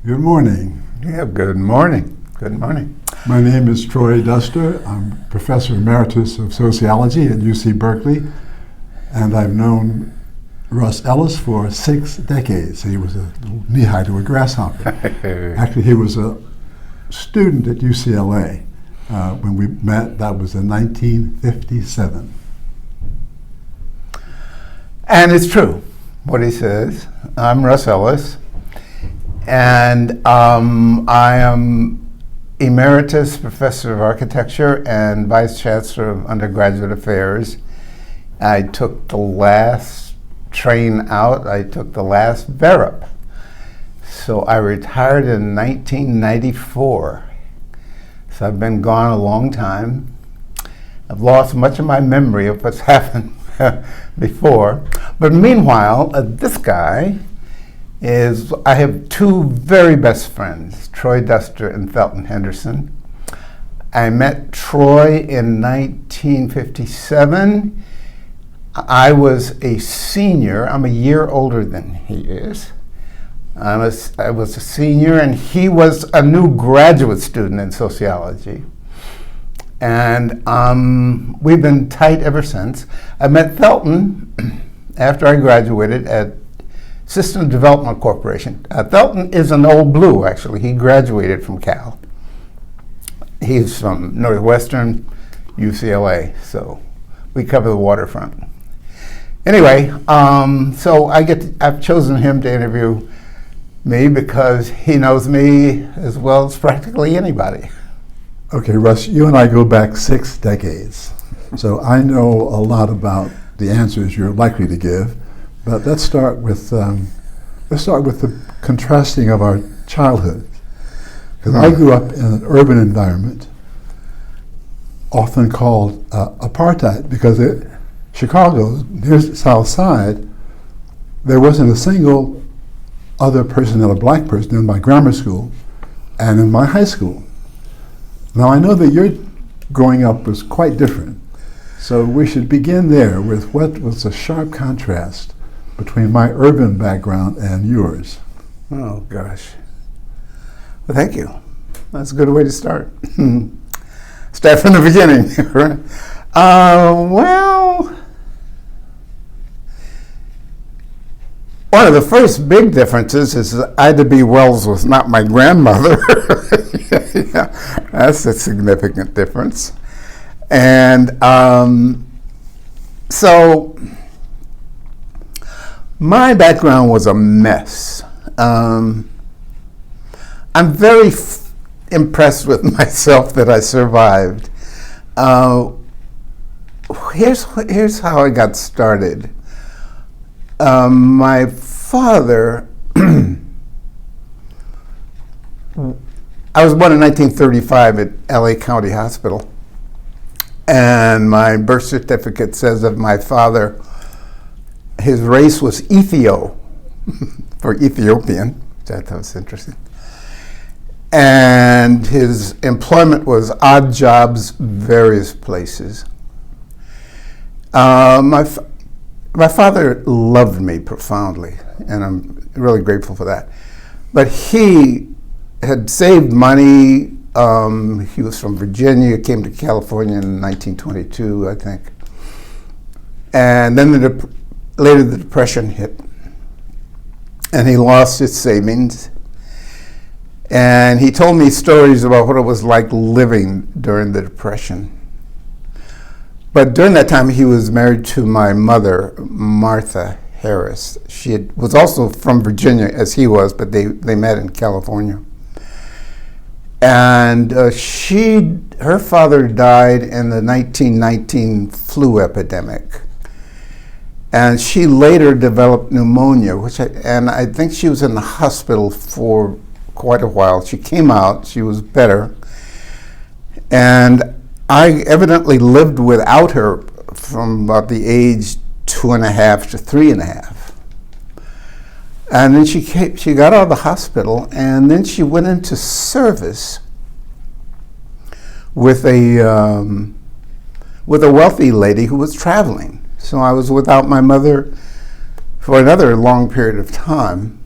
Good morning. Yeah, good morning. Good morning. My name is Troy Duster. I'm Professor Emeritus of Sociology at UC Berkeley, and I've known Russ Ellis for 6 decades. He was a little knee-high to a grasshopper. Actually, he was a student at UCLA when we met. That was in 1957. And it's true what he says. I'm Russ Ellis, and I am Emeritus Professor of Architecture and Vice Chancellor of Undergraduate Affairs. I took the last train out. I took the last VERUP. So I retired in 1994. So I've been gone a long time. I've lost much of my memory of what's happened before. But meanwhile, this guy is, I have 2 very best friends, Troy Duster and Felton Henderson. I met Troy in 1957. I was a senior. I'm a year older than he is. I was a senior, and he was a new graduate student in sociology. And we've been tight ever since. I met Felton after I graduated at System Development Corporation. Felton is an old blue, actually. He graduated from Cal. He's from Northwestern, UCLA, so we cover the waterfront. Anyway, so I've chosen him to interview me because he knows me as well as practically anybody. Okay, Russ, you and I go back 6 decades, so I know a lot about the answers you're likely to give. But let's start with the contrasting of our childhood. Because I grew up in an urban environment, often called apartheid, because Chicago, near the South Side, there wasn't a single other person than a black person in my grammar school and in my high school. Now I know that your growing up was quite different, so we should begin there with what was the sharp contrast between my urban background and yours. Oh, gosh. Well, thank you. That's a good way to start. Start from the beginning. Well, one of the first big differences is that Ida B. Wells was not my grandmother. Yeah, that's a significant difference. And so my background was a mess. I'm very impressed with myself that I survived. Here's how I got started. My father, I was born in 1935 at LA County Hospital, and my birth certificate says of my father, his race was Ethio, for Ethiopian, which I thought was interesting. And his employment was odd jobs, various places. My father loved me profoundly, and I'm really grateful for that. But he had saved money. He was from Virginia, came to California in 1922, I think. And then later the Depression hit, and he lost his savings. And he told me stories about what it was like living during the Depression. But during that time, he was married to my mother, Martha Harris. She was also from Virginia, as he was, but they met in California. And her father died in the 1919 flu epidemic. And she later developed pneumonia, and I think she was in the hospital for quite a while. She came out, she was better. And I evidently lived without her from about the age 2.5 to 3.5. And then she got out of the hospital, and then she went into service with a wealthy lady who was traveling. So I was without my mother for another long period of time.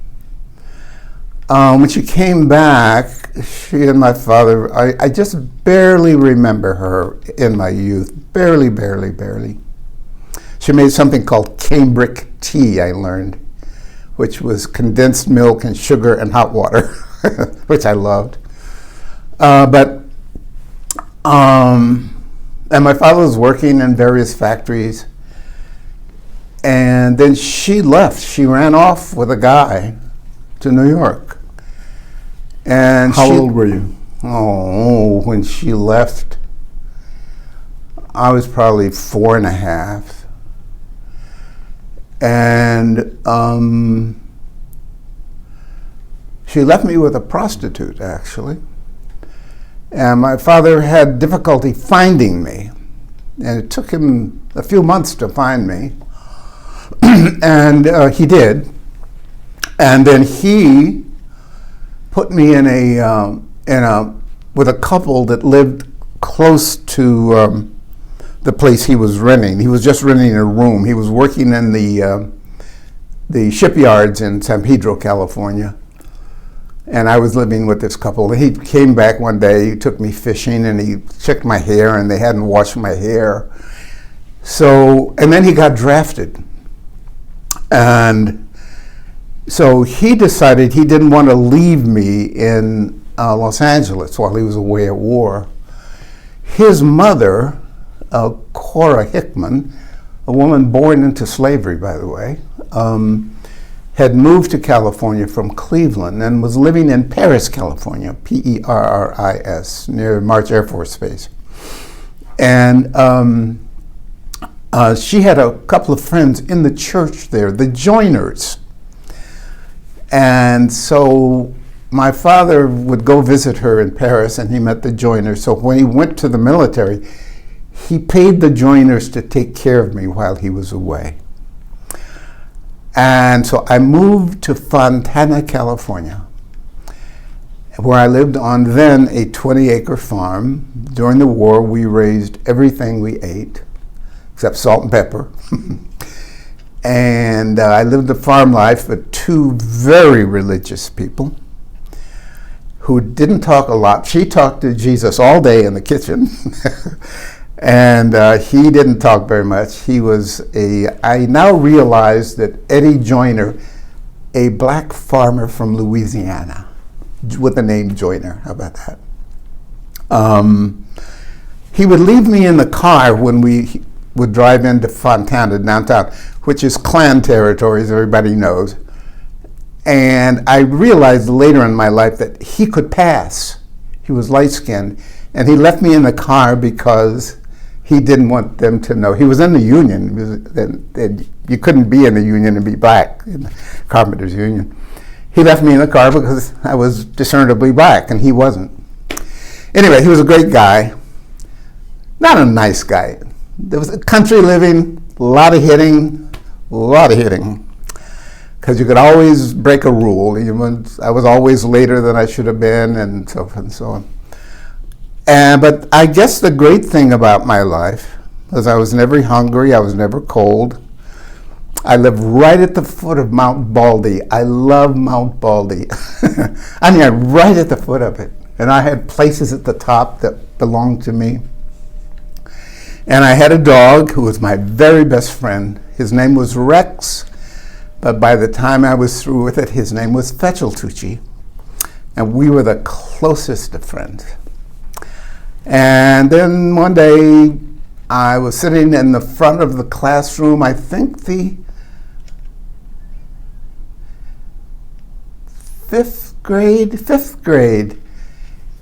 When she came back, she and my father, I just barely remember her in my youth. Barely, barely, barely. She made something called cambric tea, I learned, which was condensed milk and sugar and hot water, which I loved. And my father was working in various factories. And then she left. She ran off with a guy to New York. And How old were you? Oh, when she left, I was probably 4.5. And she left me with a prostitute, actually. And my father had difficulty finding me. And it took him a few months to find me. And he did. And then he put me in with a couple that lived close to the place he was renting. He was just renting a room. He was working in the shipyards in San Pedro, California. And I was living with this couple. He came back one day, he took me fishing, and he checked my hair, and they hadn't washed my hair. So, and then he got drafted. And so he decided he didn't want to leave me in Los Angeles while he was away at war. His mother, Cora Hickman, a woman born into slavery, by the way, had moved to California from Cleveland and was living in Paris, California, Perris, near March Air Force Base. And she had a couple of friends in the church there, the Joiners. And so my father would go visit her in Paris, and he met the Joiners. So when he went to the military, he paid the Joiners to take care of me while he was away. And so I moved to Fontana, California, where I lived on then a 20-acre farm. During the war, we raised everything we ate, except salt and pepper. And I lived the farm life with two very religious people who didn't talk a lot. She talked to Jesus all day in the kitchen. And he didn't talk very much. He was I now realize that Eddie Joyner, a black farmer from Louisiana, with the name Joyner, how about that? He would leave me in the car when we would drive into Fontana, downtown, which is Klan territory, as everybody knows. And I realized later in my life that he could pass. He was light-skinned. And he left me in the car because he didn't want them to know. He was in the union. You couldn't be in the union and be black, in the Carpenters Union. He left me in the car because I was discernibly black, and he wasn't. Anyway, he was a great guy. Not a nice guy. There was a country living, a lot of hitting. Because you could always break a rule. I was always later than I should have been, and so forth and so on. But I guess the great thing about my life was I was never hungry, I was never cold. I lived right at the foot of Mount Baldy. I love Mount Baldy. I mean, right at the foot of it. And I had places at the top that belonged to me. And I had a dog who was my very best friend. His name was Rex, but by the time I was through with it, his name was Fetcheltucci. And we were the closest of friends. And then one day, I was sitting in the front of the classroom, I think the fifth grade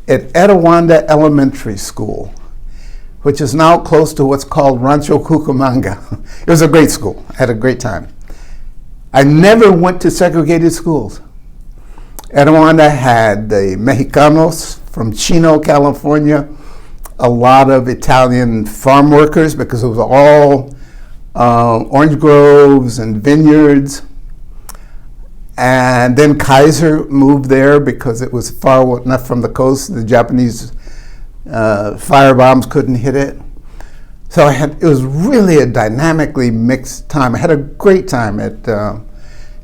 at Etiwanda Elementary School, which is now close to what's called Rancho Cucamonga. It was a great school. I had a great time. I never went to segregated schools. Etiwanda had the Mexicanos from Chino, California, a lot of Italian farm workers because it was all orange groves and vineyards. And then Kaiser moved there because it was far enough from the coast. The Japanese fire bombs couldn't hit it. So it was really a dynamically mixed time. I had a great time at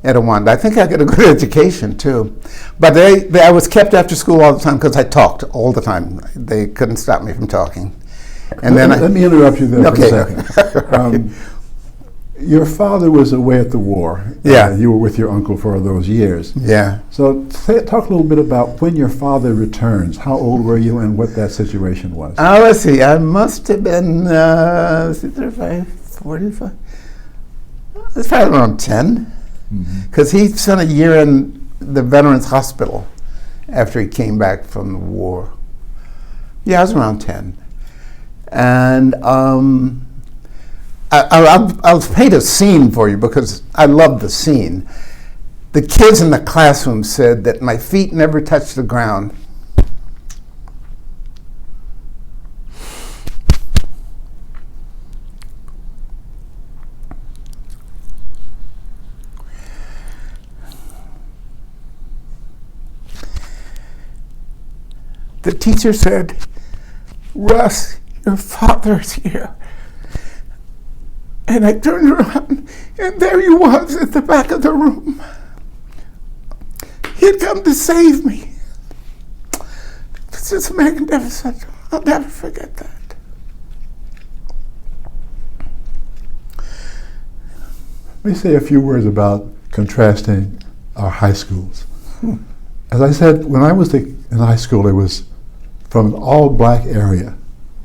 at Awanda. I think I got a good education too, but I was kept after school all the time because I talked all the time. They couldn't stop me from talking. And let me interrupt you there Okay. for a second. Your father was away at the war. Yeah. You were with your uncle for those years. Yeah. So talk a little bit about when your father returns. How old were you and what that situation was? Let's see. I must have been 35, 45. It's probably around 10. Because he spent a year in the Veterans Hospital after he came back from the war. Yeah, I was around 10. And I'll paint a scene for you because I love the scene. The kids in the classroom said that my feet never touched the ground. The teacher said, "Russ, your father's here." And I turned around, and there he was at the back of the room. He had come to save me. This is magnificent. I'll never forget that. Let me say a few words about contrasting our high schools. As I said, when I was in high school, it was from an all-black area.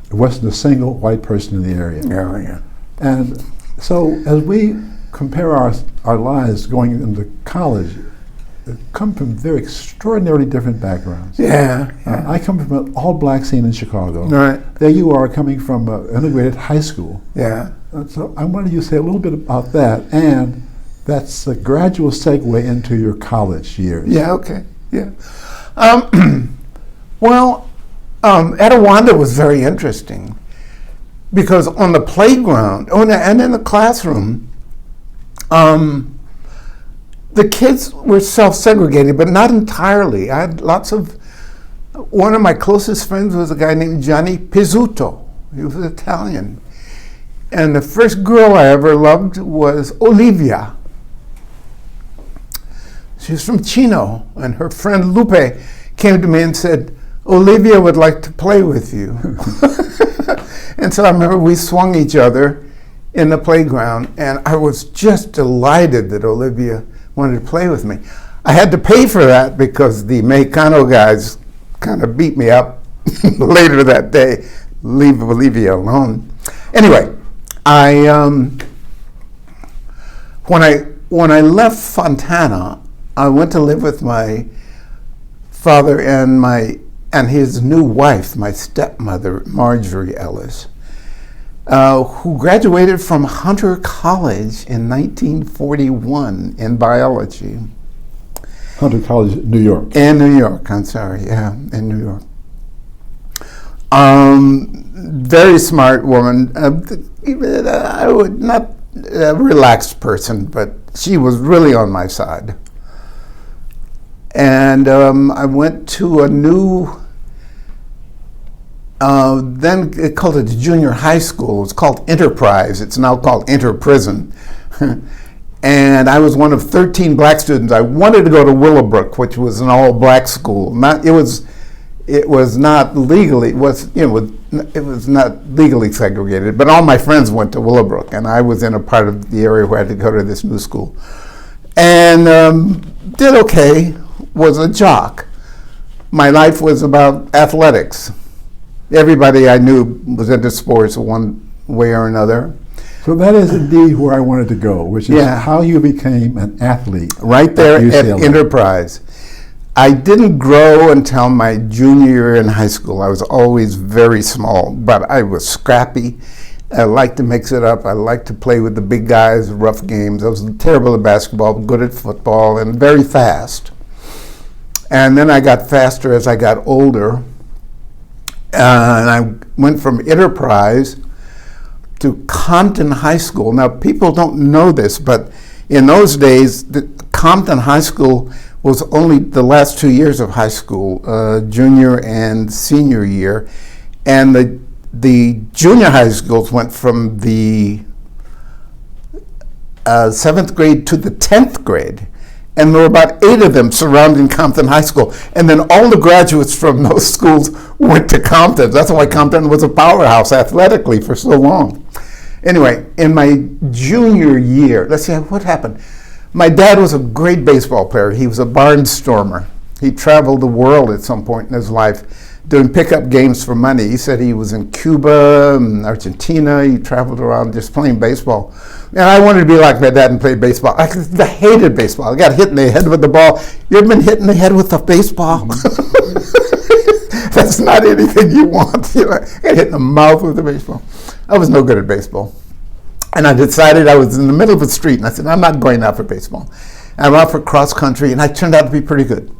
There wasn't a single white person in the area. Yeah. And so as we compare our lives going into college, we come from very extraordinarily different backgrounds. Yeah. I come from an all-black scene in Chicago. Right. There you are coming from an integrated high school. Yeah. So I wanted you to say a little bit about that, and that's a gradual segue into your college years. Yeah, okay. Yeah. Well, Etowanda was very interesting because on the playground and in the classroom, the kids were self-segregated, but not entirely. I had one of my closest friends was a guy named Gianni Pizzuto. He was Italian. And the first girl I ever loved was Olivia. She was from Chino, and her friend Lupe came to me and said, "Olivia would like to play with you." And so I remember we swung each other in the playground, and I was just delighted that Olivia wanted to play with me. I had to pay for that because the Mexicano guys kind of beat me up later that day. Leave Olivia alone. Anyway, when I left Fontana, I went to live with my father and his new wife, my stepmother, Marjorie Ellis, who graduated from Hunter College in 1941 in biology. Hunter College, New York. In New York, I'm sorry, yeah, in New York. Very smart woman. I would not a relaxed person, but she was really on my side. And I went to a new, then it called it junior high school. It was called Enterprise. It's now called Interprison. And I was one of 13 black students. I wanted to go to Willowbrook, which was an all-black school. It was not legally segregated, but all my friends went to Willowbrook, and I was in a part of the area where I had to go to this new school. And did okay, was a jock. My life was about athletics. Everybody I knew was into sports one way or another. So that is indeed where I wanted to go, which is how you became an athlete. Right there at Enterprise. I didn't grow until my junior year in high school. I was always very small, but I was scrappy. I liked to mix it up. I liked to play with the big guys, rough games. I was terrible at basketball, good at football, and very fast. And then I got faster as I got older. And I went from Enterprise to Compton High School. Now, people don't know this, but in those days, Compton High School was only the last 2 years of high school, junior and senior year. And the junior high schools went from the 7th grade to the 10th grade. And there were about 8 of them surrounding Compton High School. And then all the graduates from those schools went to Compton. That's why Compton was a powerhouse athletically for so long. Anyway, in my junior year, let's see, what happened? My dad was a great baseball player. He was a barnstormer. He traveled the world at some point in his life doing pickup games for money. He said he was in Cuba and Argentina. He traveled around just playing baseball. And I wanted to be like my dad and play baseball. I hated baseball. I got hit in the head with the ball. You ever been hit in the head with a baseball? That's not anything you want. I got hit in the mouth with a baseball. I was no good at baseball. And I decided, I was in the middle of the street, and I said, I'm not going out for baseball. I went out for cross country, and I turned out to be pretty good.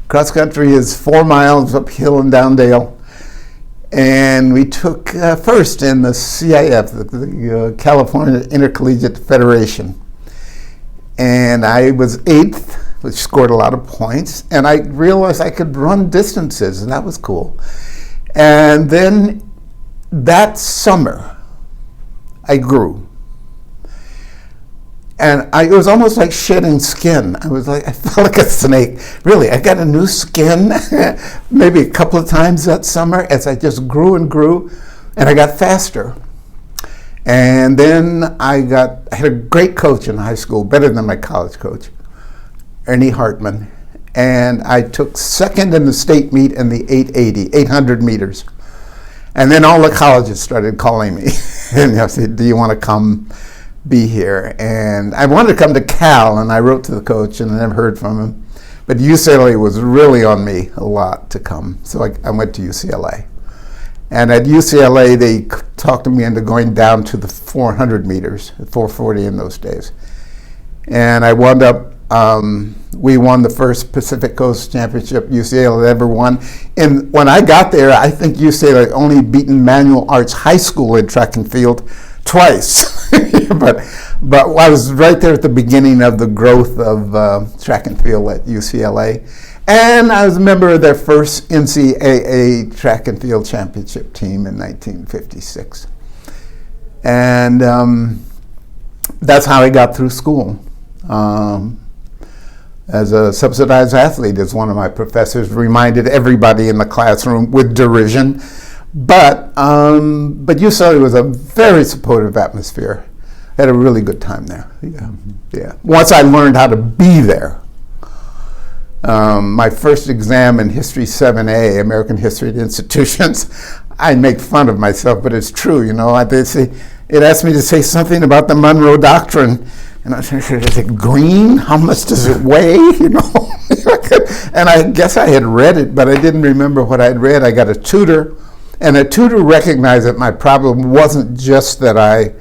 Cross country is 4 miles uphill and down dale. And we took first in the CIF, the California Intercollegiate Federation. And I was 8th, which scored a lot of points. And I realized I could run distances, and that was cool. And then that summer, I grew. And it was almost like shedding skin. I felt like a snake. Really, I got a new skin maybe a couple of times that summer as I just grew and grew, and I got faster. And then I had a great coach in high school, better than my college coach, Ernie Hartman. And I took second in the state meet in the 800 meters. And then all the colleges started calling me. And I said, do you want to come be here? And I wanted to come to Cal, and I wrote to the coach, and I never heard from him. But UCLA was really on me a lot to come. So I went to UCLA. And at UCLA, they talked me into going down to the 400 meters, 440 in those days. And I wound up, we won the first Pacific Coast Championship UCLA ever won. And when I got there, I think UCLA only beaten Manual Arts High School in track and field twice. but I was right there at the beginning of the growth of track and field at UCLA. And I was a member of their first NCAA track and field championship team in 1956. And that's how I got through school. As a subsidized athlete, as one of my professors reminded everybody in the classroom with derision. But UCLA was a very supportive atmosphere. I had a really good time there. Yeah. Once I learned how to be there. My first exam in History 7A, American History at Institutions, I make fun of myself, but it's true, you know. It asked me to say something about the Monroe Doctrine. And I said, is it green? How much does it weigh? You know, and I guess I had read it, but I didn't remember what I'd read. I got a tutor, and the tutor recognized that my problem wasn't just that I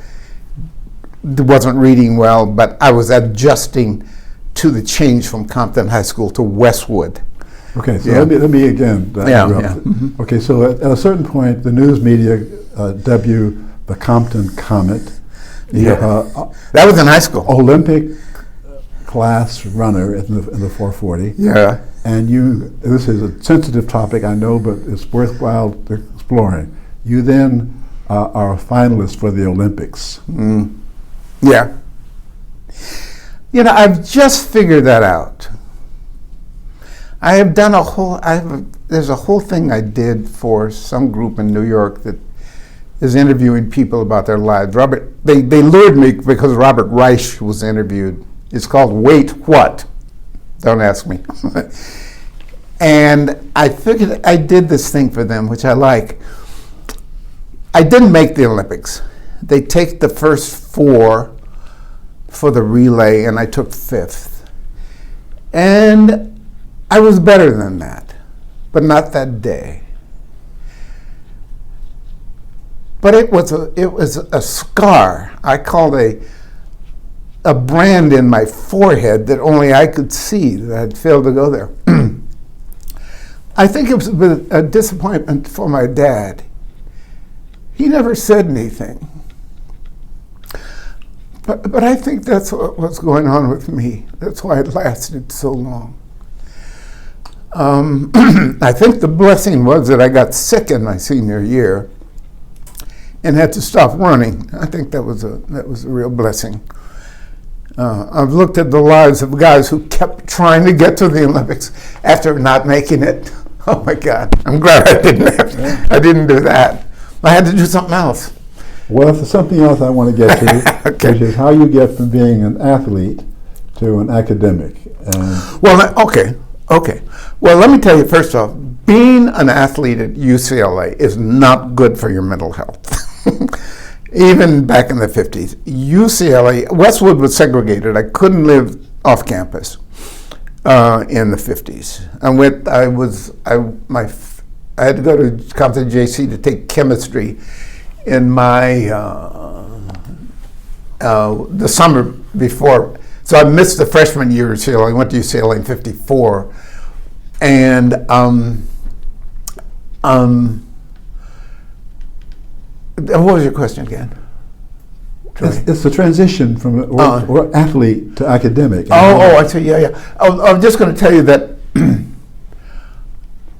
wasn't reading well, but I was adjusting to the change from Compton High School to Westwood. Okay, so let me again. Mm-hmm. Okay, so at a certain point, the news media debut the Compton Comet. That was in high school. Olympic class runner in the 440. Yeah. And this is a sensitive topic, I know, but it's worthwhile exploring. You then are a finalist for the Olympics. Yeah. You know, I've just figured that out. I have done there's a whole thing I did for some group in New York that is interviewing people about their lives. They lured me because Robert Reich was interviewed. It's called Wait What? Don't ask me. And I figured I did this thing for them, which I like. I didn't make the Olympics. They take the first 4 for the relay, and I took 5th. And I was better than that, but not that day. But it was a scar. I called a brand in my forehead that only I could see that I'd failed to go there. I think it was a disappointment for my dad. He never said anything. But I think that's what was going on with me. That's why it lasted so long. I think the blessing was that I got sick in my senior year and had to stop running. I think that was a real blessing. I've looked at the lives of guys who kept trying to get to the Olympics after not making it. Oh my God! I'm glad I didn't do that. I had to do something else. Well, there's something else I want to get to, Okay. which is how you get from being an athlete to an academic. And Well, okay. Well, let me tell you first off, being an athlete at UCLA is not good for your mental health. Even back in the 50s, UCLA, Westwood was segregated. I couldn't live off campus in the 50s. I had to go to Compton JC to take chemistry in my the summer before. So I missed the freshman year at UCLA. I went to UCLA in '54, and what was your question again? it's the transition from or athlete to academic. I see. Yeah. I'm just going to tell you that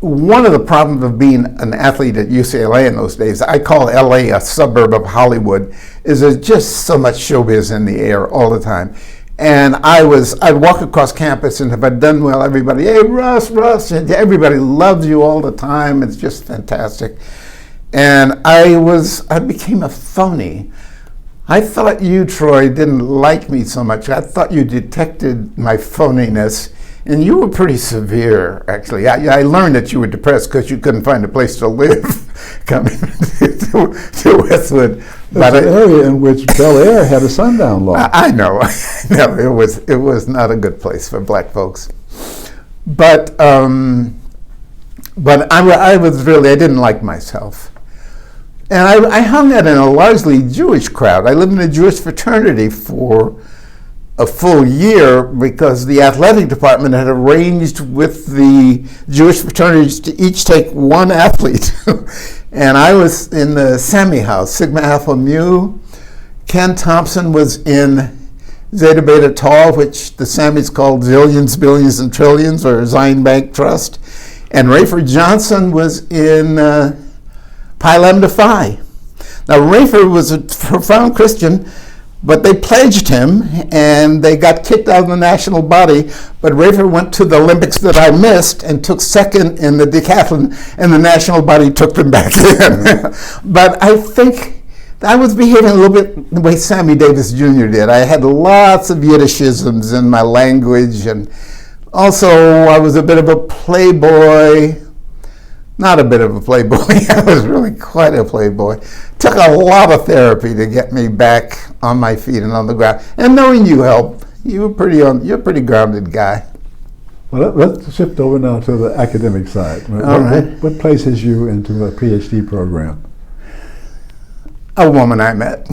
one of the problems of being an athlete at UCLA in those days, I call LA a suburb of Hollywood, is there's just so much showbiz in the air all the time. And I'd walk across campus, and if I'd done well, everybody, hey, Russ, and everybody loves you all the time. It's just fantastic. And I became a phony. I thought you, Troy, didn't like me so much. I thought you detected my phoniness, and you were pretty severe, actually. I learned that you were depressed because you couldn't find a place to live coming to Westwood. But an area in which Bel Air had a sundown law. I know. It was not a good place for black folks. But I didn't like myself. And I hung out in a largely Jewish crowd. I lived in a Jewish fraternity for a full year because the athletic department had arranged with the Jewish fraternities to each take one athlete. And I was in the Sami house, Sigma Alpha Mu. Ken Thompson was in Zeta Beta Tau, which the Samis called Zillions, Billions, and Trillions, or Zion Bank Trust. And Rayford Johnson was in Pi Lambda Phi. Now, Rayford was a profound Christian, but they pledged him, and they got kicked out of the national body. But Rayford went to the Olympics that I missed and took second in the decathlon, and the national body took them back in. But I think I was behaving a little bit the way Sammy Davis Jr. did. I had lots of Yiddishisms in my language, and also I was a bit of a playboy. Not a bit of a playboy. I was really quite a playboy. Took a lot of therapy to get me back on my feet and on the ground. And knowing you helped. You're a pretty grounded guy. Well, let's shift over now to the academic side. All right. What places you into a PhD program? A woman I met.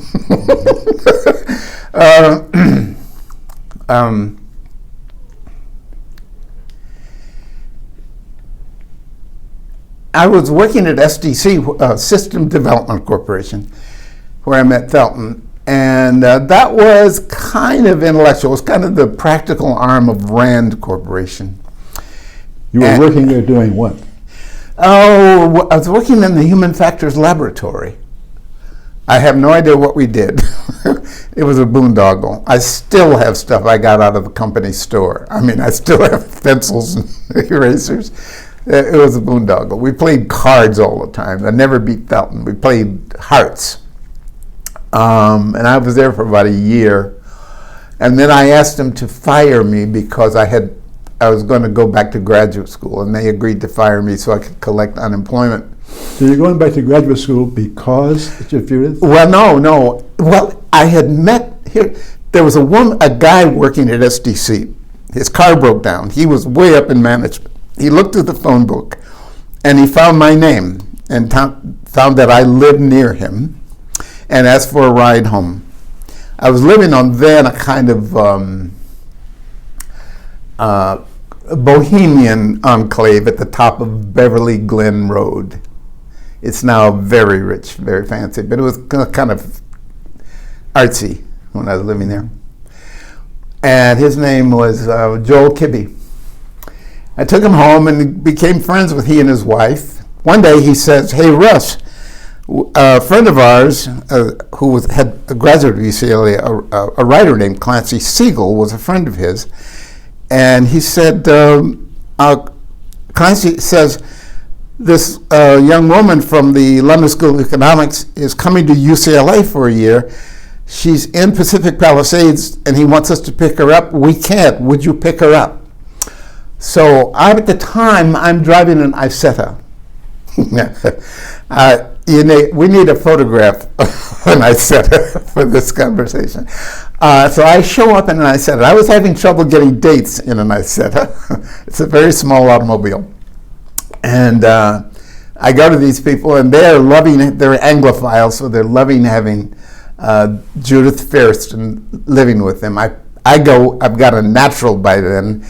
I was working at SDC, System Development Corporation, where I met Felton, and that was kind of intellectual. It was kind of the practical arm of RAND Corporation. You were working there doing what? Oh, I was working in the Human Factors Laboratory. I have no idea what we did. It was a boondoggle. I still have stuff I got out of the company store. I mean, I still have pencils and erasers. It was a boondoggle. We played cards all the time. I never beat Felton. We played hearts. And I was there for about a year. And then I asked them to fire me because I was going to go back to graduate school, and they agreed to fire me so I could collect unemployment. So you're going back to graduate school because of your... Well, no. Well, I had met here. There was a guy working at SDC. His car broke down. He was way up in management. He looked through the phone book, and he found my name and found that I lived near him and asked for a ride home. I was living on then a kind of bohemian enclave at the top of Beverly Glen Road. It's now very rich, very fancy, but it was kind of artsy when I was living there. And his name was Joel Kibbe. I took him home and became friends with he and his wife. One day he says, "Hey, Russ, A friend of ours who had a graduate of UCLA, a writer named Clancy Siegel, was a friend of his, and he said, Clancy says, this young woman from the London School of Economics is coming to UCLA for a year. She's in Pacific Palisades, and he wants us to pick her up. We can't. Would you pick her up? So at the time, I'm driving an Isetta. We need a photograph of an Isetta for this conversation. So I show up in an Isetta. I was having trouble getting dates in an Isetta. It's a very small automobile. And I go to these people, and they're Anglophiles, so they're loving having Judith First living with them. I've got a natural by then.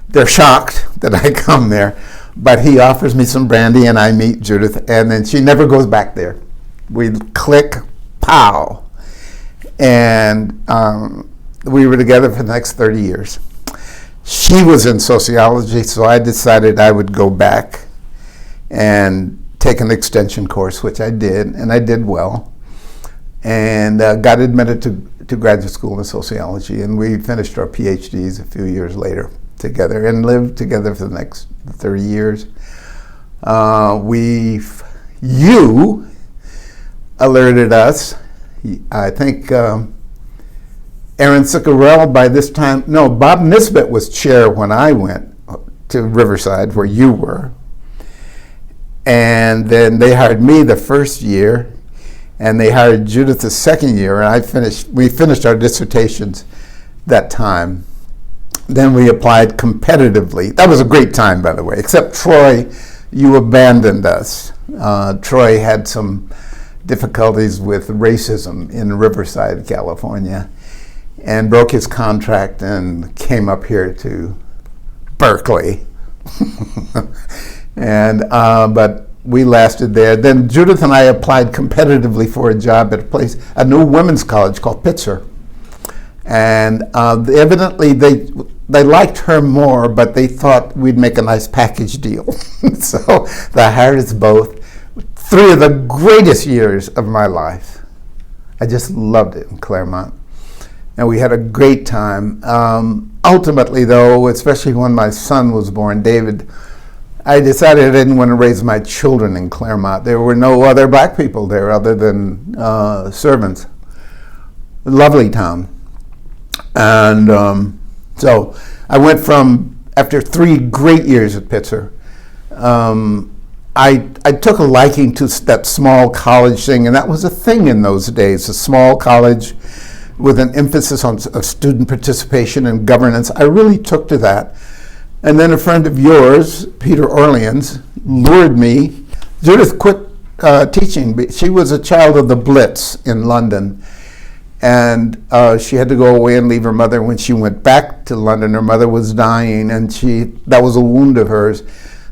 They're shocked that I come there, but he offers me some brandy, and I meet Judith, and then she never goes back there. We click, pow, and we were together for the next 30 years. She was in sociology, so I decided I would go back and take an extension course, which I did, and I did well, and got admitted to graduate school in sociology, and we finished our PhDs a few years later together and lived together for the next 30 years. You alerted us, I think Aaron Ciccarell by this time, no, Bob Nisbet was chair when I went to Riverside where you were. And then they hired me the first year, and they hired Judith the second year, and we finished our dissertations that time. Then we applied competitively. That was a great time, by the way, except Troy, you abandoned us. Troy had some difficulties with racism in Riverside, California, and broke his contract and came up here to Berkeley. But we lasted there. Then Judith and I applied competitively for a job at a new women's college called Pitzer. And evidently they liked her more, but they thought we'd make a nice package deal. So they hired us both. 3 of the greatest years of my life. I just loved it in Claremont. And we had a great time. Ultimately, though, especially when my son was born, David, I decided I didn't want to raise my children in Claremont. There were no other black people there other than servants. Lovely town. And so I went from, after 3 great years at Pitzer, I took a liking to that small college thing, and that was a thing in those days, a small college with an emphasis on student participation and governance. I really took to that. And then a friend of yours, Peter Orleans, lured me. Judith quit teaching. She was a child of the Blitz in London. And she had to go away and leave her mother. When she went back to London, her mother was dying, and that was a wound of hers.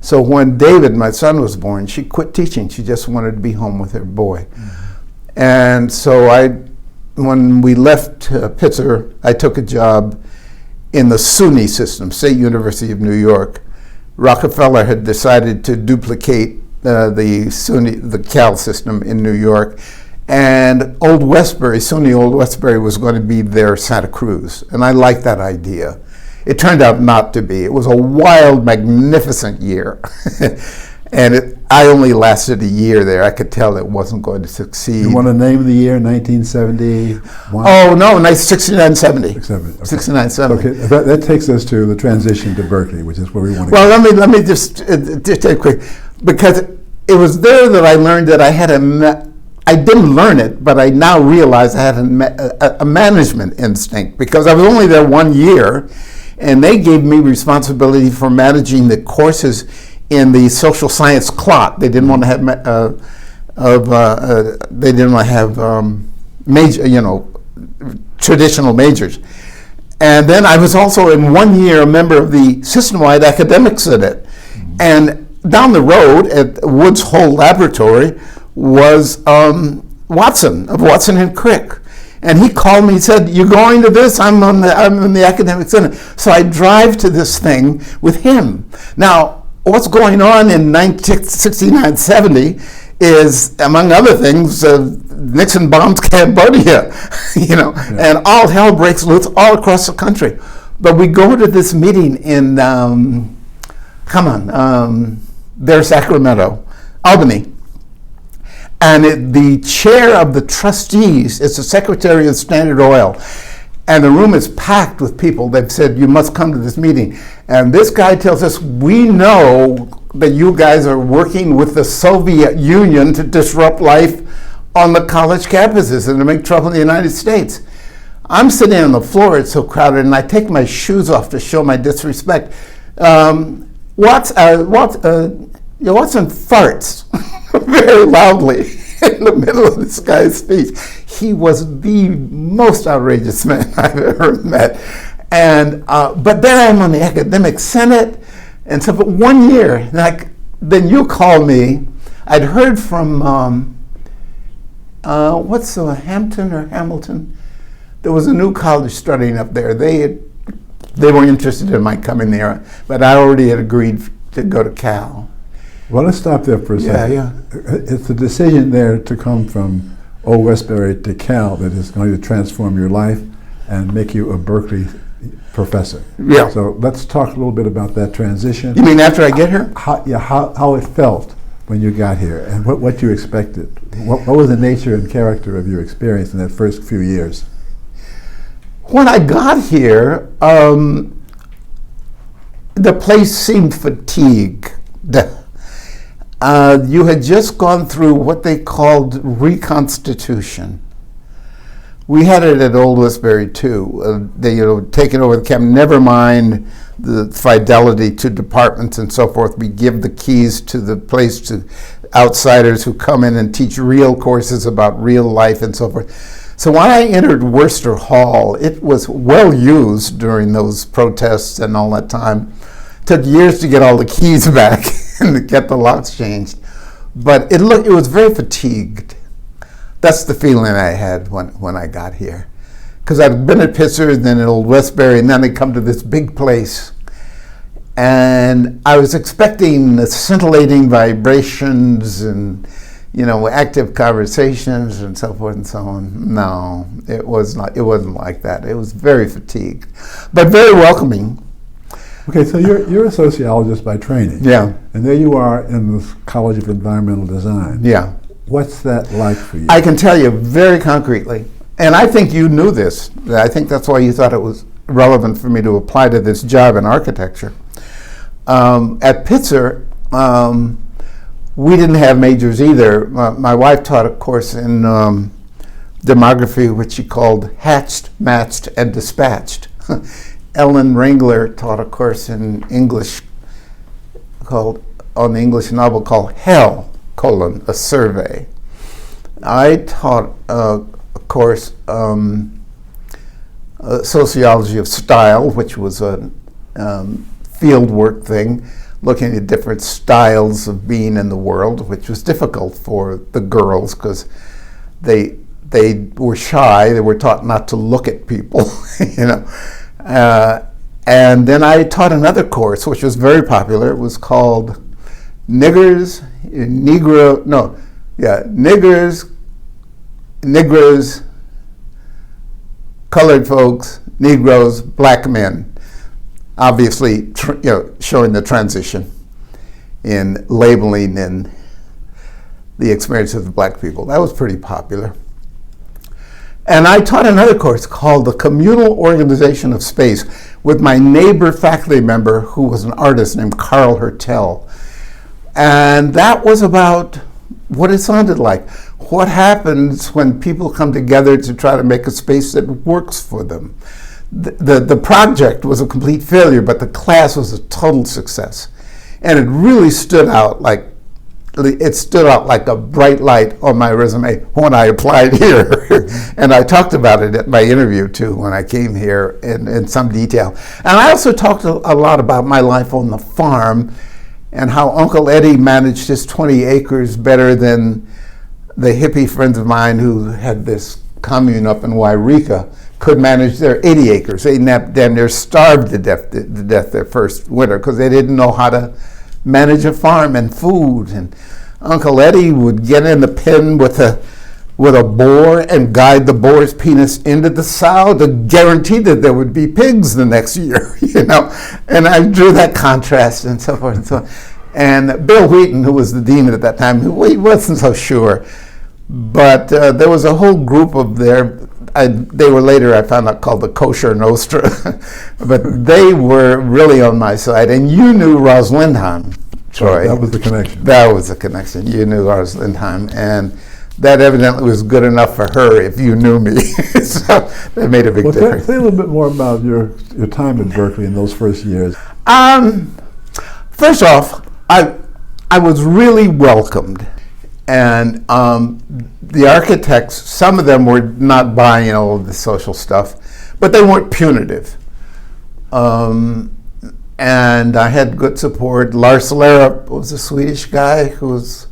So when David, my son, was born, she quit teaching. She just wanted to be home with her boy. Mm-hmm. And so when we left Pitzer, I took a job in the SUNY system, State University of New York. Rockefeller had decided to duplicate the Cal system in New York. And SUNY Old Westbury was going to be their Santa Cruz. And I liked that idea. It turned out not to be. It was a wild, magnificent year. And I only lasted a year there. I could tell it wasn't going to succeed. You want to name the year, 1971? Oh, no, 69-70. 69-70. Okay. Okay, that takes us to the transition to Berkeley, which is where we want to go. Well, let me just take quick. Because it was there that I learned that I didn't learn it, but I now realize I had a management instinct, because I was only there 1 year, and they gave me responsibility for managing the courses in the social science clot. They didn't want to have major, traditional majors. And then I was also in 1 year a member of the system-wide academic senate. Mm-hmm. And down the road at Woods Hole Laboratory was Watson of Watson and Crick. And he called me and said, "You're going to this? I'm in the academic senate." So I drive to this thing with him. Now, what's going on in 69-70 is, among other things, Nixon bombs Cambodia, and all hell breaks loose all across the country. But we go to this meeting in, there's Sacramento, Albany. And the chair of the trustees is the secretary of Standard Oil. And the room is packed with people. They've said, you must come to this meeting. And this guy tells us, we know that you guys are working with the Soviet Union to disrupt life on the college campuses and to make trouble in the United States. I'm sitting on the floor, it's so crowded, and I take my shoes off to show my disrespect. Watson farts very loudly in the middle of this guy's speech. He was the most outrageous man I've ever met. And but then I'm on the academic senate, and so for 1 year, then you called me. I'd heard from Hampton or Hamilton. There was a new college starting up there. They were interested in my coming there, but I already had agreed to go to Cal. Well, let's stop there for a second. Yeah. It's the decision there to come from Old Westbury to Cal that is going to transform your life and make you a Berkeley professor. Yeah. So let's talk a little bit about that transition. You mean after I get here? How it felt when you got here and what you expected. What was the nature and character of your experience in that first few years? When I got here, the place seemed fatigued. You had just gone through what they called reconstitution. We had it at Old Westbury too. They, taking over the camp. Never mind the fidelity to departments and so forth. We give the keys to the place to outsiders who come in and teach real courses about real life and so forth. So when I entered Worcester Hall, it was well used during those protests and all that time. It took years to get all the keys back and to get the locks changed. But it was very fatigued. That's the feeling I had when I got here. Because I'd been at Pitzer, then at Old Westbury, and then I come to this big place. And I was expecting the scintillating vibrations and active conversations and so forth and so on. No, it wasn't like that. It was very fatigued, but very welcoming. Okay, so you're a sociologist by training. Yeah. And there you are in the College of Environmental Design. Yeah. What's that like for you? I can tell you very concretely, and I think you knew this. I think that's why you thought it was relevant for me to apply to this job in architecture. At Pitzer, we didn't have majors either. My wife taught a course in demography, which she called Hatched, Matched, and Dispatched. Ellen Ringler taught a course in English on the English novel called Hell, a survey. I taught a course, Sociology of Style, which was a field work thing, looking at different styles of being in the world, which was difficult for the girls because they were shy. They were taught not to look at people, And then I taught another course, which was very popular. It was called Niggers, Colored Folks, Negroes, Black Men. Obviously, showing the transition in labeling and the experience of the black people. That was pretty popular. And I taught another course called The Communal Organization of Space with my neighbor faculty member who was an artist named Carl Hertel. And that was about what it sounded like. What happens when people come together to try to make a space that works for them? The project was a complete failure, but the class was a total success. And it really stood out like a bright light on my resume when I applied here. And I talked about it at my interview too when I came here in some detail. And I also talked a lot about my life on the farm and how Uncle Eddie managed his 20 acres better than the hippie friends of mine who had this commune up in Wairika could manage their 80 acres. They damn near starved to death their first winter because they didn't know how to manage a farm and food. And Uncle Eddie would get in the pen with a boar and guide the boar's penis into the sow to guarantee that there would be pigs the next year, And I drew that contrast and so forth and so on. And Bill Wheaton, who was the dean at that time, he wasn't so sure. But there was a whole group of they were later, I found out, called the Kosher Nostra. But they were really on my side. And you knew Roz Lindheim, Troy. That was the connection. That was the connection. You knew Roz Lindheim. And that evidently was good enough for her if you knew me. So that made a big difference. Say a little bit more about your time at Berkeley in those first years. First off, I was really welcomed. And the architects, some of them were not buying all of the social stuff, but they weren't punitive. And I had good support. Lars Larup was a Swedish guy who was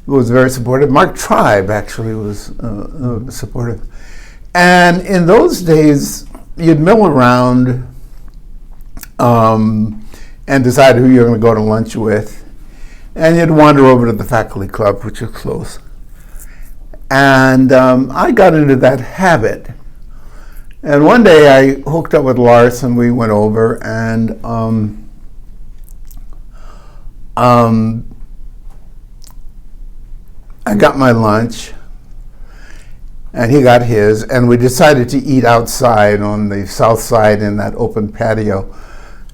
very supportive. Mark Tribe actually was supportive. And in those days, you'd mill around and decide who you're going to go to lunch with. And you'd wander over to the faculty club, which was close. And I got into that habit. And one day I hooked up with Lars and we went over and I got my lunch and he got his, and we decided to eat outside on the south side in that open patio.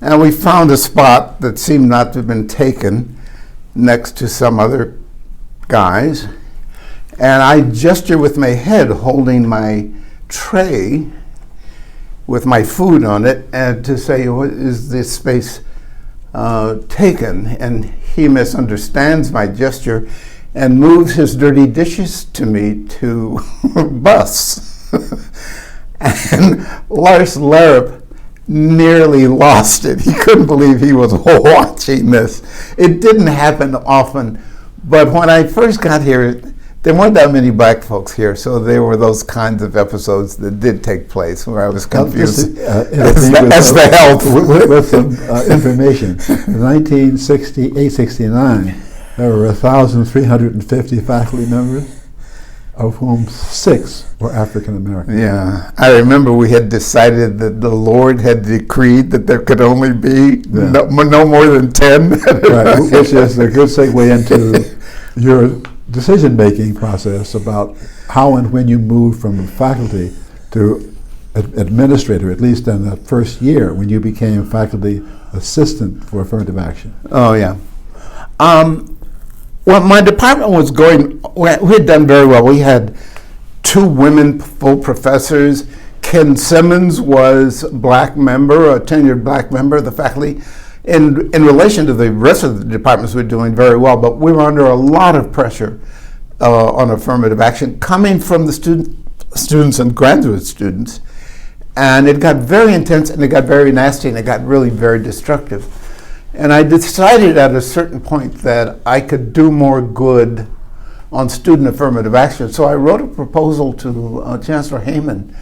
And we found a spot that seemed not to have been taken next to some other guys, and I gesture with my head holding my tray with my food on it and to say, "What is this space taken?" And he misunderstands my gesture and moves his dirty dishes to me to bus. And Lars Larup nearly lost it. He couldn't believe he was watching this. It didn't happen often, but when I first got here, there weren't that many black folks here, so there were those kinds of episodes that did take place where I was confused as the health. With some information. In 1968-69, there were 1,350 faculty members, of whom 6 were African American. Yeah, I remember we had decided that the Lord had decreed that there could only be no more than 10. Right, which is a good segue into your decision-making process about how and when you moved from faculty to administrator, at least in the first year when you became faculty assistant for affirmative action. Oh, yeah. Well, my department was going, we had done very well. We had 2 women full professors. Ken Simmons was a black member, a tenured black member of the faculty. In relation to the rest of the departments, we were doing very well, but we were under a lot of pressure on affirmative action coming from the students and graduate students. And it got very intense, and it got very nasty, and it got really very destructive. And I decided at a certain point that I could do more good on student affirmative action. So I wrote a proposal to Chancellor Heyman,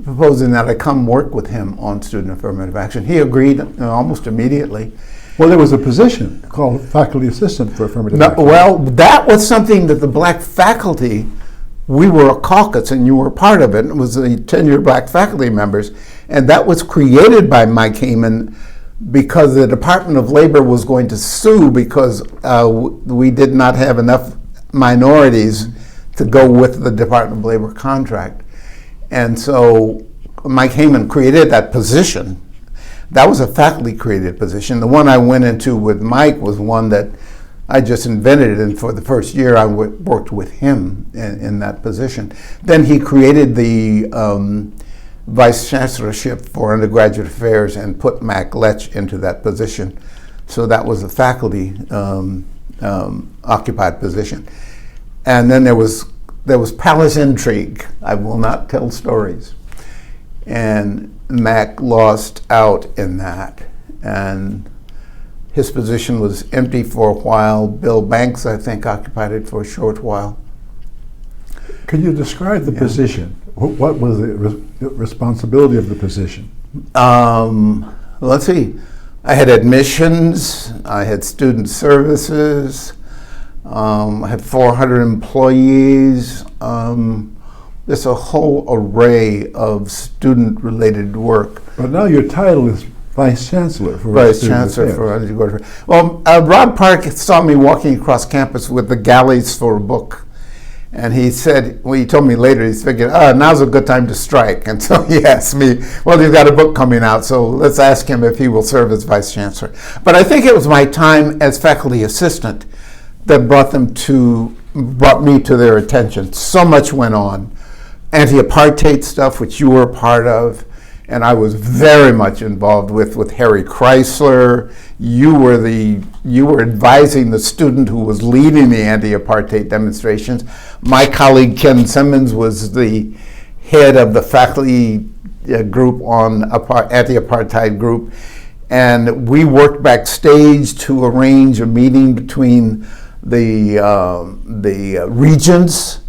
proposing that I come work with him on student affirmative action. He agreed almost immediately. Well, there was a position called faculty assistant for affirmative action. Well, that was something that the black faculty, we were a caucus and you were part of it. It was the tenured black faculty members. And that was created by Mike Heyman because the Department of Labor was going to sue because we did not have enough minorities to go with the Department of Labor contract. And so Mike Heyman created that position. That was a faculty created position. The one I went into with Mike was one that I just invented, and for the first year I worked with him in that position. Then he created the Vice Chancellorship for Undergraduate Affairs and put Mac Letch into that position. So that was a faculty occupied position. And then there was palace intrigue. I will not tell stories. And Mac lost out in that. And his position was empty for a while. Bill Banks, I think, occupied it for a short while. Could you describe the position? What was the responsibility of the position? Let's see. I had admissions. I had student services. I had 400 employees. There's a whole array of student-related work. But now your title is Vice Chancellor for Vice Chancellor for Undergraduate. Well, Rob Park saw me walking across campus with the galleys for a book. And he said, well, he told me later, he's figured, now's a good time to strike. And so he asked me, well, he's got a book coming out, so let's ask him if he will serve as Vice Chancellor. But I think it was my time as faculty assistant that brought me to their attention. So much went on. Anti-apartheid stuff, which you were a part of, and I was very much involved with Harry Chrysler. You were advising the student who was leading the anti-apartheid demonstrations. My colleague Ken Simmons was the head of the faculty group on anti-apartheid group, and we worked backstage to arrange a meeting between the regents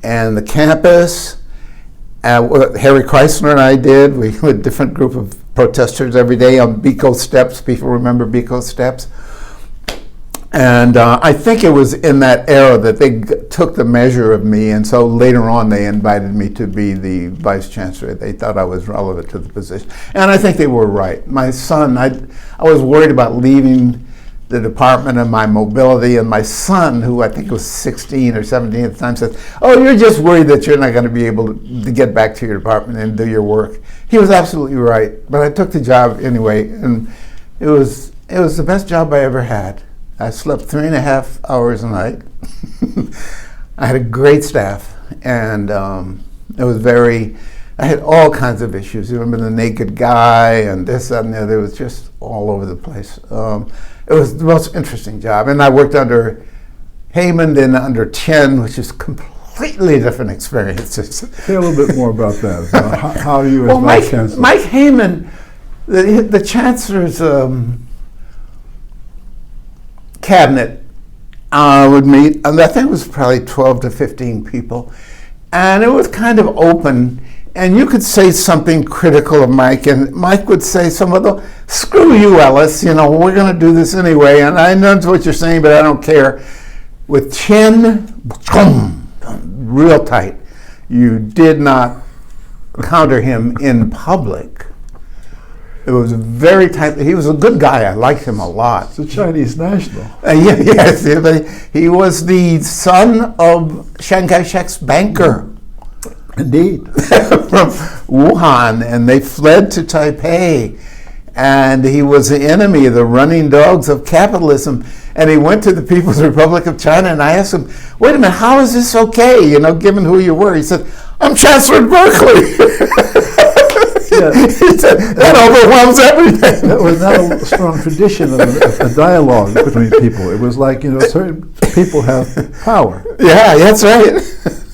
and the campus. Harry Chrysler and I did. We had a different group of protesters every day on Biko Steps. People remember Biko Steps. And I think it was in that era that they took the measure of me, and so later on they invited me to be the Vice Chancellor. They thought I was relevant to the position. And I think they were right. My son, I was worried about leaving the department and my mobility, and my son, who I think was 16 or 17 at the time, said, "Oh, you're just worried that you're not going to be able to get back to your department and do your work." He was absolutely right, but I took the job anyway, and it was the best job I ever had. I slept 3.5 hours a night. I had a great staff, and it was I had all kinds of issues. You remember the naked guy and this, that, and the other. It was just all over the place. It was the most interesting job. And I worked under Heyman, then under Chen, which is completely different experiences. Say a little bit more about that. How you as Vice Chancellor? Mike Heyman, the Chancellor's cabinet would meet, and I think it was probably 12 to 15 people. And it was kind of open. And you could say something critical of Mike, and Mike would say "Screw you, Ellis, we're going to do this anyway, and I know what you're saying, but I don't care." With Chen, real tight. You did not counter him in public. It was very tight. He was a good guy. I liked him a lot. He's a Chinese national. Yes, he was the son of Chiang Kai-shek's banker. Indeed. From Wuhan, and they fled to Taipei, and he was the enemy of the running dogs of capitalism, and he went to the People's Republic of China, and I asked him, wait a minute, how is this okay, given who you were? He said, I'm Chancellor at Berkeley. He said, that overwhelms everything. That was not a strong tradition of a dialogue between people. It was like, certain people have power. Yeah, that's right.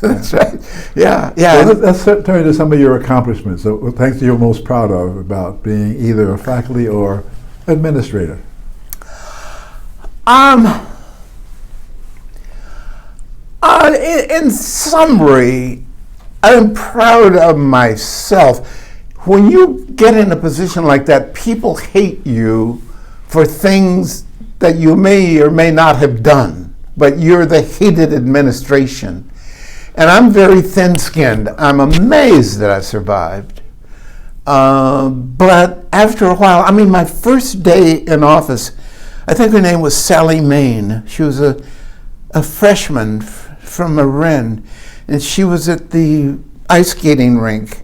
That's right. Yeah. Well, let's turn to some of your accomplishments. So, things that you're most proud of about being either a faculty or administrator. In summary, I'm proud of myself. When you get in a position like that, people hate you for things that you may or may not have done, but you're the hated administration. And I'm very thin-skinned. I'm amazed that I survived. But after a while, my first day in office, I think her name was Sally Main. She was a freshman from Marin, and she was at the ice skating rink,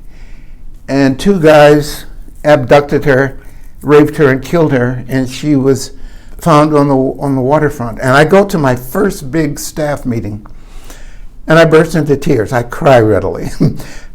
and two guys abducted her, raped her, and killed her, and she was found on the waterfront. And I go to my first big staff meeting, and I burst into tears. I cry readily.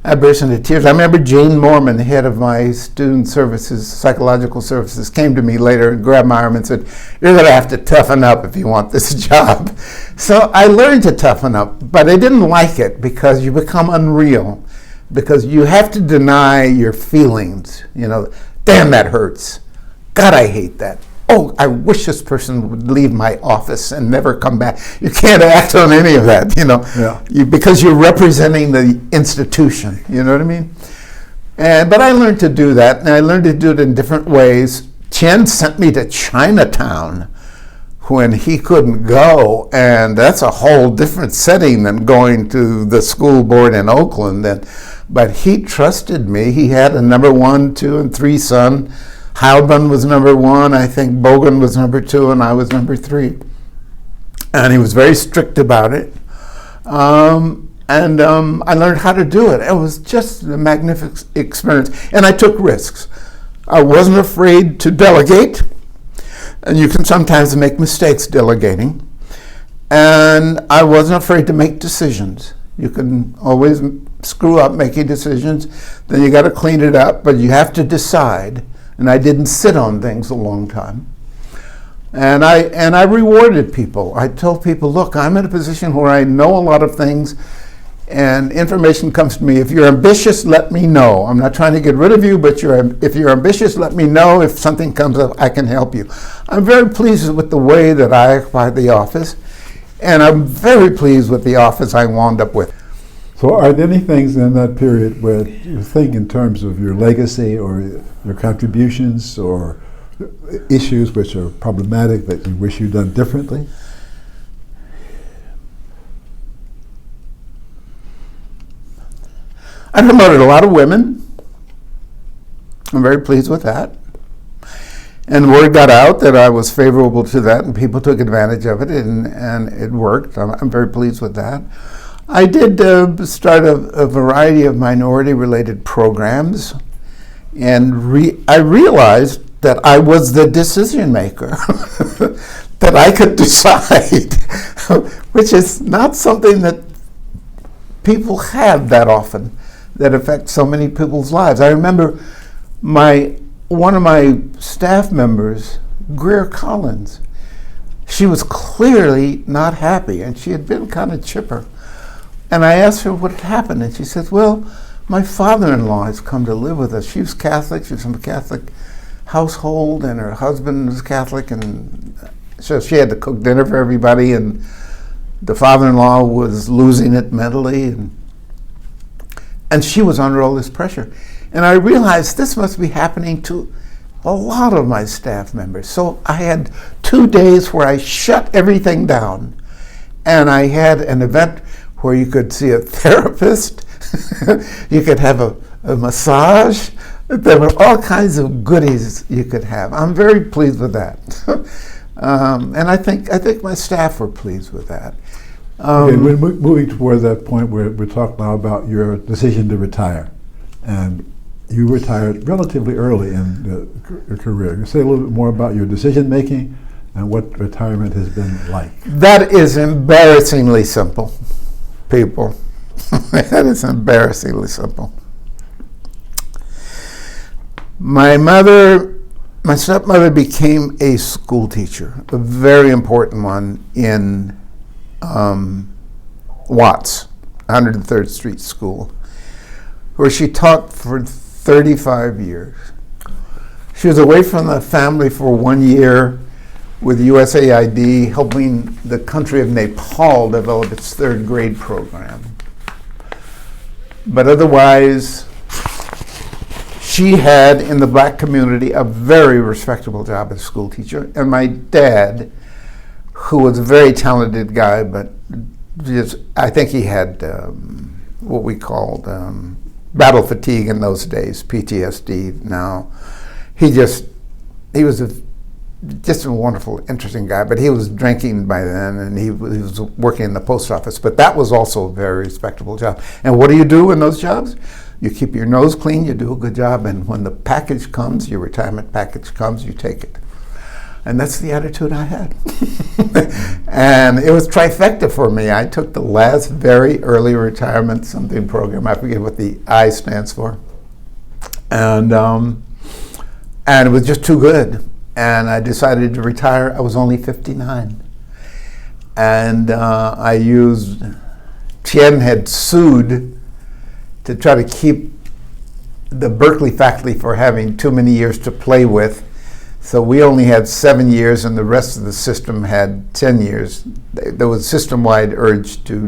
I burst into tears. I remember Jane Mormon, the head of my student services, psychological services, came to me later and grabbed my arm and said, "You're going to have to toughen up if you want this job." So I learned to toughen up, but I didn't like it because you become unreal, because you have to deny your feelings. Damn, that hurts. God, I hate that. Oh, I wish this person would leave my office and never come back. You can't act on any of that, because you're representing the institution, you know what I mean? But I learned to do that, and I learned to do it in different ways. Chen sent me to Chinatown, when he couldn't go, and that's a whole different setting than going to the school board in Oakland. But he trusted me. He had a number 1, 2, and 3 son. Heilbron was number 1. I think Bogan was number 2, and I was number 3. And he was very strict about it. I learned how to do it. It was just a magnificent experience. And I took risks. I wasn't afraid to delegate. And you can sometimes make mistakes delegating. And I wasn't afraid to make decisions. You can always screw up making decisions. Then you got to clean it up, but you have to decide. And I didn't sit on things a long time. And I rewarded people. I told people, look, I'm in a position where I know a lot of things, and information comes to me. If you're ambitious, let me know. I'm not trying to get rid of you, but if you're ambitious, let me know. If something comes up, I can help you. I'm very pleased with the way that I occupied the office, and I'm very pleased with the office I wound up with. So are there any things in that period where you think in terms of your legacy or your contributions or issues which are problematic that you wish you'd done differently? I promoted a lot of women. I'm very pleased with that. And word got out that I was favorable to that, and people took advantage of it, and it worked. I'm very pleased with that. I did start a variety of minority-related programs, and I realized that I was the decision maker, that I could decide, which is not something that people have that often, that affects so many people's lives. I remember one of my staff members, Greer Collins, she was clearly not happy, and she had been kind of chipper. And I asked her what had happened, and she said, well, my father-in-law has come to live with us. She was Catholic, she was from a Catholic household, and her husband was Catholic, and so she had to cook dinner for everybody, and the father-in-law was losing it mentally, and she was under all this pressure. And I realized this must be happening to a lot of my staff members. So I had 2 days where I shut everything down, and I had an event where you could see a therapist, you could have a massage. There were all kinds of goodies you could have. I'm very pleased with that. And I think my staff were pleased with that. Okay, we're moving toward that point where we're talking now about your decision to retire. And you retired relatively early in your career. Can you say a little bit more about your decision making and what retirement has been like? That is embarrassingly simple, people. That is embarrassingly simple. My stepmother became a school teacher, a very important one in Watts, 103rd Street School, where she taught for 35 years. She was away from the family for 1 year with USAID, helping the country of Nepal develop its 3rd grade program. But otherwise, she had, in the black community, a very respectable job as a school teacher. And my dad, who was a very talented guy, but I think he had what we called battle fatigue in those days, PTSD now. He was just a wonderful, interesting guy, but he was drinking by then, and he was working in the post office. But that was also a very respectable job. And what do you do in those jobs? You keep your nose clean, you do a good job, and when the package comes, your retirement package comes, you take it. And that's the attitude I had. And it was trifecta for me. I took the last very early retirement something program. I forget what the I stands for. And it was just too good. And I decided to retire. I was only 59. And Tien had sued to try to keep the Berkeley faculty for having too many years to play with. So we only had 7 years, and the rest of the system had 10 years. There was a system-wide urge to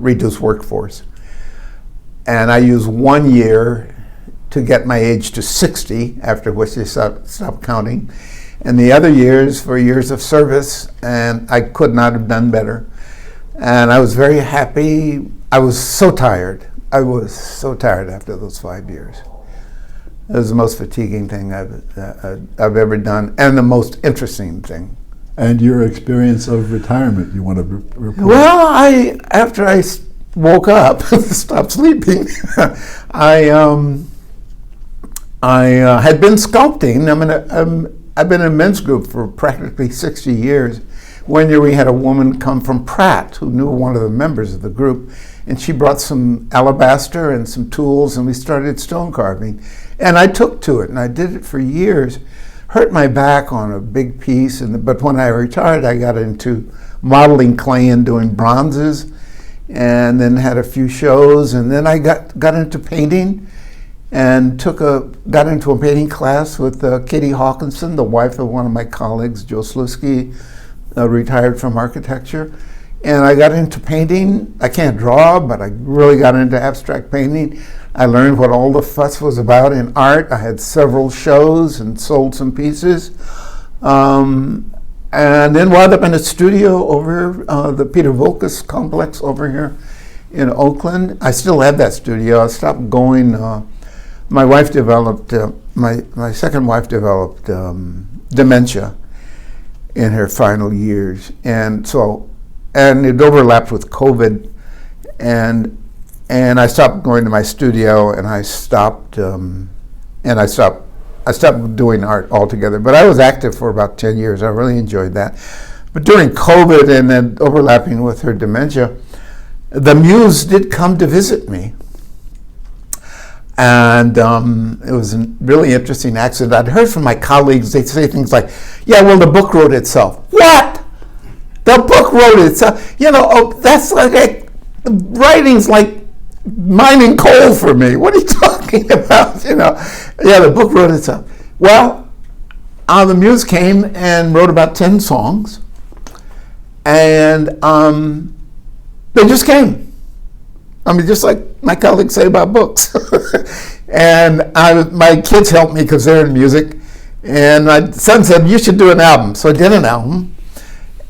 reduce workforce. And I used 1 year to get my age to 60, after which they stopped counting. And the other years were years of service, and I could not have done better. And I was very happy. I was so tired. I was so tired after those 5 years. It was the most fatiguing thing I've ever done, and the most interesting thing. And your experience of retirement, you want to report? Well, after I woke up, stopped sleeping, I had been sculpting. I've been in a men's group for practically 60 years. One year we had a woman come from Pratt who knew one of the members of the group, and she brought some alabaster and some tools, and we started stone carving. And I took to it, and I did it for years. Hurt my back on a big piece, but when I retired, I got into modeling clay and doing bronzes, and then had a few shows, and then I got into painting, and got into a painting class with Katie Hawkinson, the wife of one of my colleagues, Joe Slutsky, retired from architecture. And I got into painting. I can't draw, but I really got into abstract painting. I learned what all the fuss was about in art. I had several shows and sold some pieces. And then wound up in a studio over the Peter Voulkos complex over here in Oakland. I still have that studio. I stopped going. My wife developed, my second wife developed dementia in her final years. And it overlapped with COVID, and I stopped going to my studio, and I stopped doing art altogether. But I was active for about 10 years. I really enjoyed that. But during COVID and then overlapping with her dementia, the Muse did come to visit me. And it was a really interesting accident. I'd heard from my colleagues, they'd say things like, yeah, well, the book wrote itself. What? The book wrote itself. That's like writing's like mining coal for me. What are you talking about? Yeah, the book wrote itself. Well, the Muse came and wrote about 10 songs, and they just came. I mean, just like my colleagues say about books. And my kids helped me because they're in music, and my son said, you should do an album. So I did an album.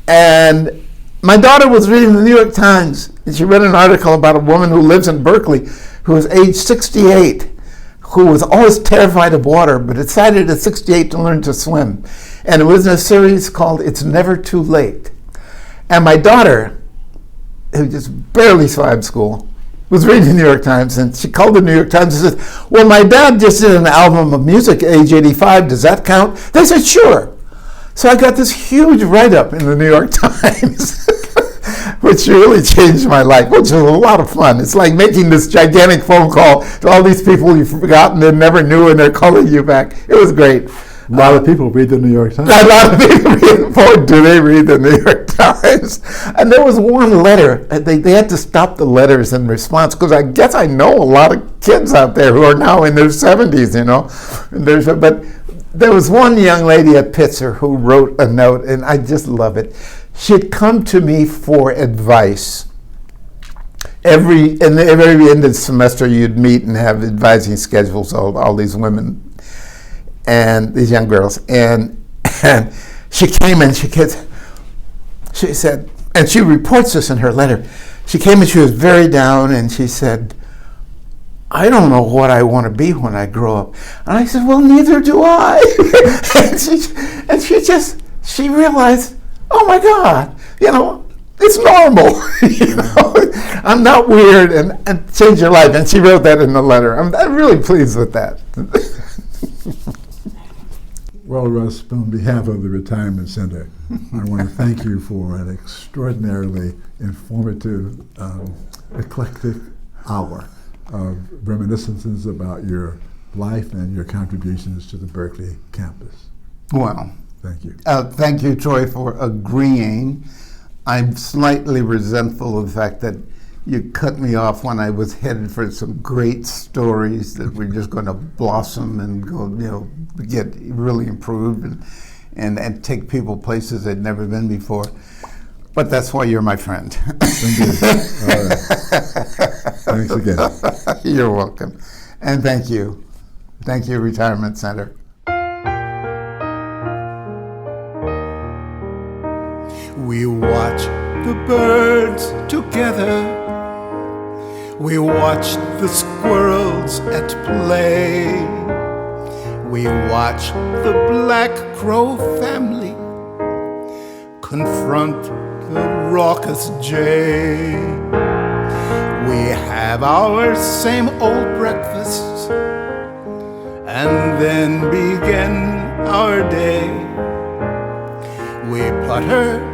And my daughter was reading the New York Times, and she read an article about a woman who lives in Berkeley who was age 68, who was always terrified of water, but decided at 68 to learn to swim. And it was in a series called It's Never Too Late. And my daughter, who just barely survived school, was reading the New York Times, and she called the New York Times and said, well, my dad just did an album of music at age 85. Does that count? They said, sure. So I got this huge write-up in the New York Times, which really changed my life, which was a lot of fun. It's like making this gigantic phone call to all these people you've forgotten and never knew, and they're calling you back. It was great. A lot of people read the New York Times. A lot of people read, boy, do they read the New York Times. And there was one letter, they had to stop the letters in response, because I guess I know a lot of kids out there who are now in their 70s, but there was one young lady at Pitzer who wrote a note, and I just love it. She'd come to me for advice. Every end of the semester, you'd meet and have advising schedules, all these women and these young girls. And she came and she said, and she reports this in her letter, she came and she was very down, and she said, I don't know what I want to be when I grow up. And I said, well, neither do I. and she realized, oh my God, it's normal. I'm not weird, and change your life. And she wrote that in the letter. I'm really pleased with that. Well, Russ, on behalf of the Retirement Center, I want to thank you for an extraordinarily informative, eclectic hour of reminiscences about your life and your contributions to the Berkeley campus. Wow. Thank you. Thank you, Troy, for agreeing. I'm slightly resentful of the fact that you cut me off when I was headed for some great stories that were just going to blossom and go, get really improved and take people places they'd never been before. But that's why you're my friend. Indeed. All right. Thanks again. You're welcome. And thank you. Thank you, Retirement Center. We watch the birds together. We watch the squirrels at play. We watch the black crow family confront the raucous jay. We have our same old breakfasts and then begin our day. We putter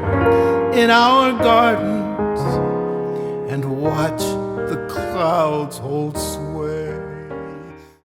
in our gardens and watch the clouds hold sway.